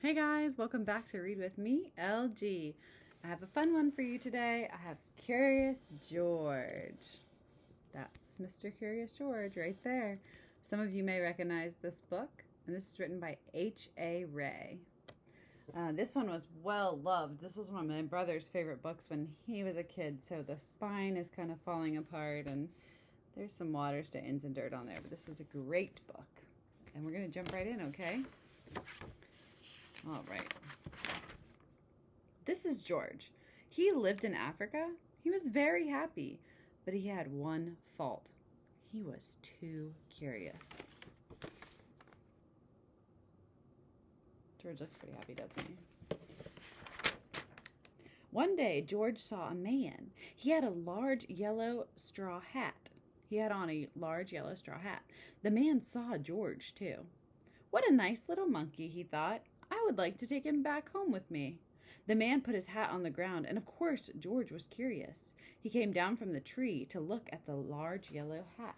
Hey guys, welcome back to Read With Me, LG. I have a fun one for you today. I have Curious George. That's Mr. Curious George right there. Some of you may recognize this book, and this is written by H.A. Rey. This one was well loved. This was one of my brother's favorite books when he was a kid, so the spine is kind of falling apart and there's some water stains and dirt on there, but this is a great book. And we're going to jump right in, okay? All right. This is George. He lived in Africa. He was very happy, but he had one fault. He was too curious. George looks pretty happy, doesn't he? One day, George saw a man. He had a large yellow straw hat. He had on a large yellow straw hat. The man saw George, too. What a nice little monkey, he thought. I would like to take him back home with me. The man put his hat on the ground, and of course, George was curious. He came down from the tree to look at the large yellow hat.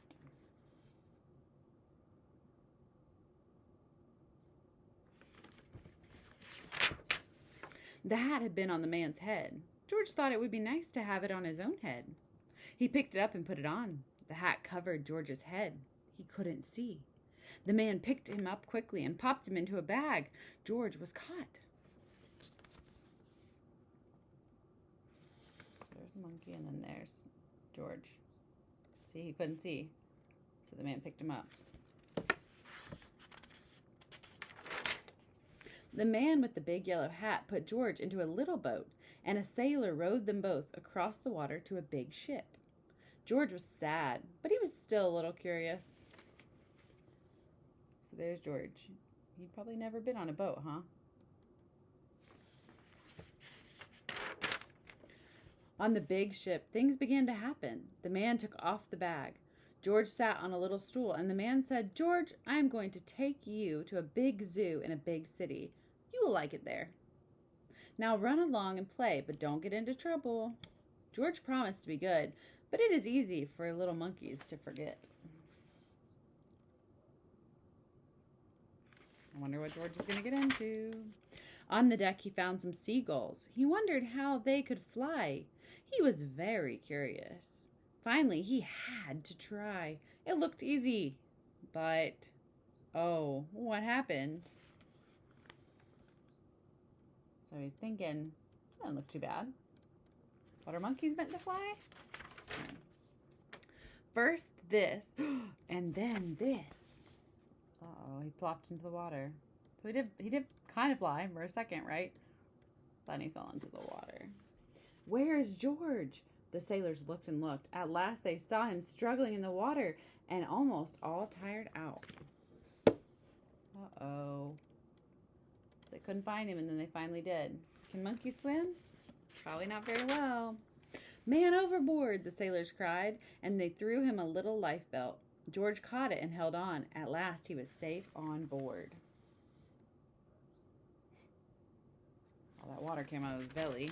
The hat had been on the man's head. George thought it would be nice to have it on his own head. He picked it up and put it on. The hat covered George's head. He couldn't see. The man picked him up quickly and popped him into a bag. George was caught. There's the monkey, and then there's George. See, he couldn't see, so the man picked him up. The man with the big yellow hat put George into a little boat, and a sailor rowed them both across the water to a big ship. George was sad, but he was still a little curious. So there's George. He'd probably never been on a boat, huh? On the big ship, things began to happen. The man took off the bag. George sat on a little stool, and the man said, George, I am going to take you to a big zoo in a big city. You will like it there. Now run along and play, but don't get into trouble. George promised to be good, but it is easy for little monkeys to forget. I wonder what George is going to get into. On the deck, he found some seagulls. He wondered how they could fly. He was very curious. Finally, he had to try. It looked easy, but oh, what happened? So he's thinking, that doesn't look too bad. What are monkeys meant to fly? First this, and then this. Uh-oh, he plopped into the water. So he did kind of fly for a second, right? Then he fell into the water. Where is George? The sailors looked and looked. At last they saw him struggling in the water and almost all tired out. Uh-oh. They couldn't find him, and then they finally did. Can monkeys swim? Probably not very well. Man overboard, the sailors cried, and they threw him a little lifebelt. George caught it and held on. At last he was safe on board. All that water came out of his belly.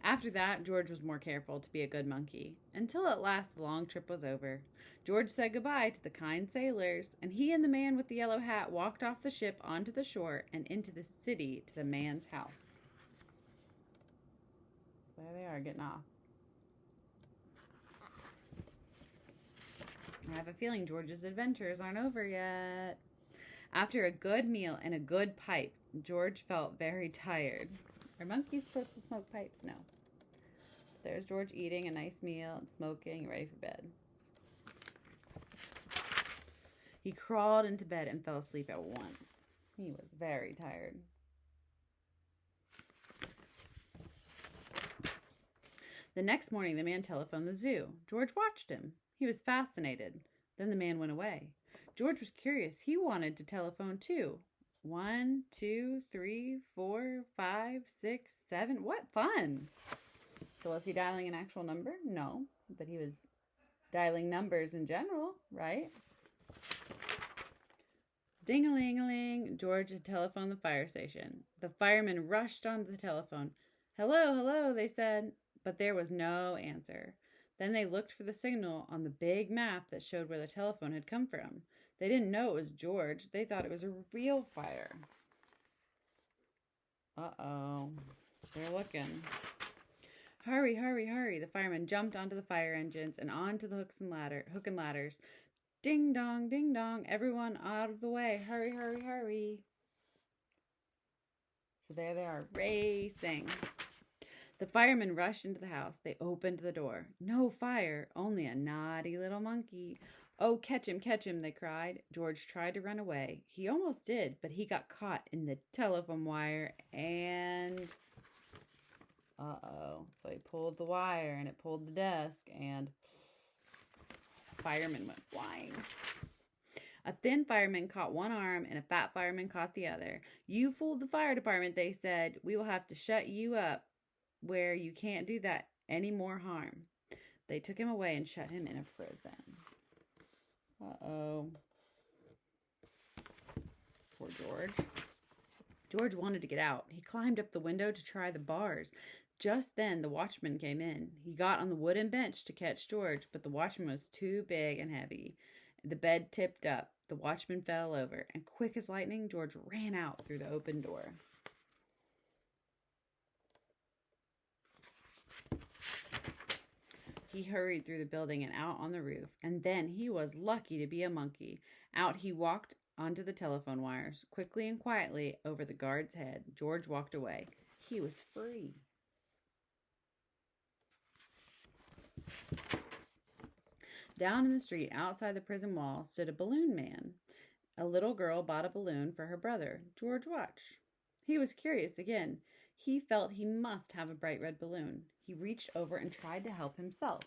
After that, George was more careful to be a good monkey, until at last the long trip was over. George said goodbye to the kind sailors, and he and the man with the yellow hat walked off the ship onto the shore and into the city to the man's house. So there they are, getting off. I have a feeling George's adventures aren't over yet. After a good meal and a good pipe, George felt very tired. Are monkeys supposed to smoke pipes? No. There's George eating a nice meal and smoking, ready for bed. He crawled into bed and fell asleep at once. He was very tired. The next morning, the man telephoned the zoo. George watched him. He was fascinated. Then the man went away. George was curious. He wanted to telephone too. 1, 2, 3, 4, 5, 6, 7. What fun! So was he dialing an actual number? No, but he was dialing numbers in general, right? Ding-a-ling-a-ling. George had telephoned the fire station. The firemen rushed onto the telephone. Hello, hello, they said, but there was no answer. Then they looked for the signal on the big map that showed where the telephone had come from. They didn't know it was George. They thought it was a real fire. Uh-oh. They're looking. Hurry, hurry, hurry. The firemen jumped onto the fire engines and onto the hook and ladders. Ding dong, ding dong. Everyone out of the way. Hurry, hurry, hurry. So there they are, racing. The firemen rushed into the house. They opened the door. No fire, only a naughty little monkey. Oh, catch him, they cried. George tried to run away. He almost did, but he got caught in the telephone wire and... Uh-oh. So he pulled the wire and it pulled the desk and the fireman went flying. A thin fireman caught one arm and a fat fireman caught the other. You fooled the fire department, they said. We will have to shut you up where you can't do that any more harm. They took him away and shut him in a prison. Uh-oh. Poor George. George wanted to get out. He climbed up the window to try the bars. Just then, the watchman came in. He got on the wooden bench to catch George, but the watchman was too big and heavy. The bed tipped up. The watchman fell over, and quick as lightning, George ran out through the open door. He hurried through the building and out on the roof, and then he was lucky to be a monkey. Out he walked onto the telephone wires. Quickly and quietly over the guard's head, George walked away. He was free. Down in the street outside the prison wall stood a balloon man. A little girl bought a balloon for her brother. George watched. He was curious again. He felt he must have a bright red balloon. He reached over and tried to help himself.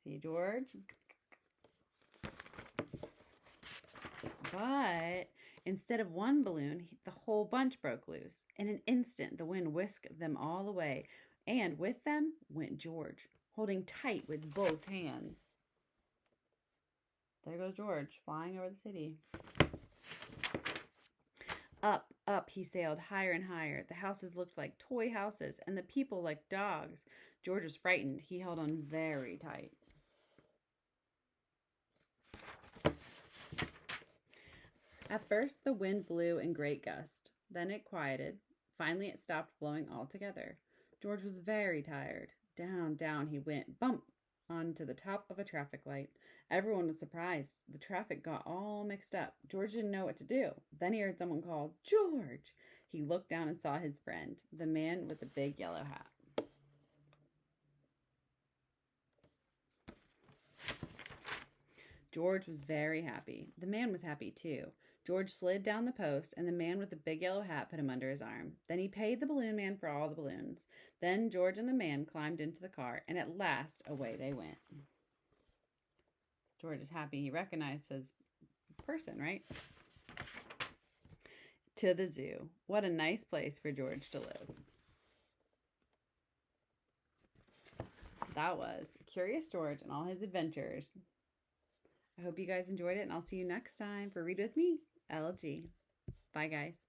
See, George? But instead of one balloon, the whole bunch broke loose. In an instant, the wind whisked them all away, and with them went George, holding tight with both hands. There goes George, flying over the city. Up, up he sailed, higher and higher. The houses looked like toy houses, and the people like dogs. George was frightened. He held on very tight. At first, the wind blew in great gusts. Then it quieted. Finally, it stopped blowing altogether. George was very tired. Down, down he went, bump, onto the top of a traffic light. Everyone was surprised. The traffic got all mixed up. George didn't know what to do. Then he heard someone call, George! He looked down and saw his friend, the man with the big yellow hat. George was very happy. The man was happy too. George slid down the post, and the man with the big yellow hat put him under his arm. Then he paid the balloon man for all the balloons. Then George and the man climbed into the car, and at last away they went. George is happy he recognized his person, right? To the zoo. What a nice place for George to live. That was Curious George and all his adventures. I hope you guys enjoyed it, and I'll see you next time for Read With Me, LG. Bye, guys.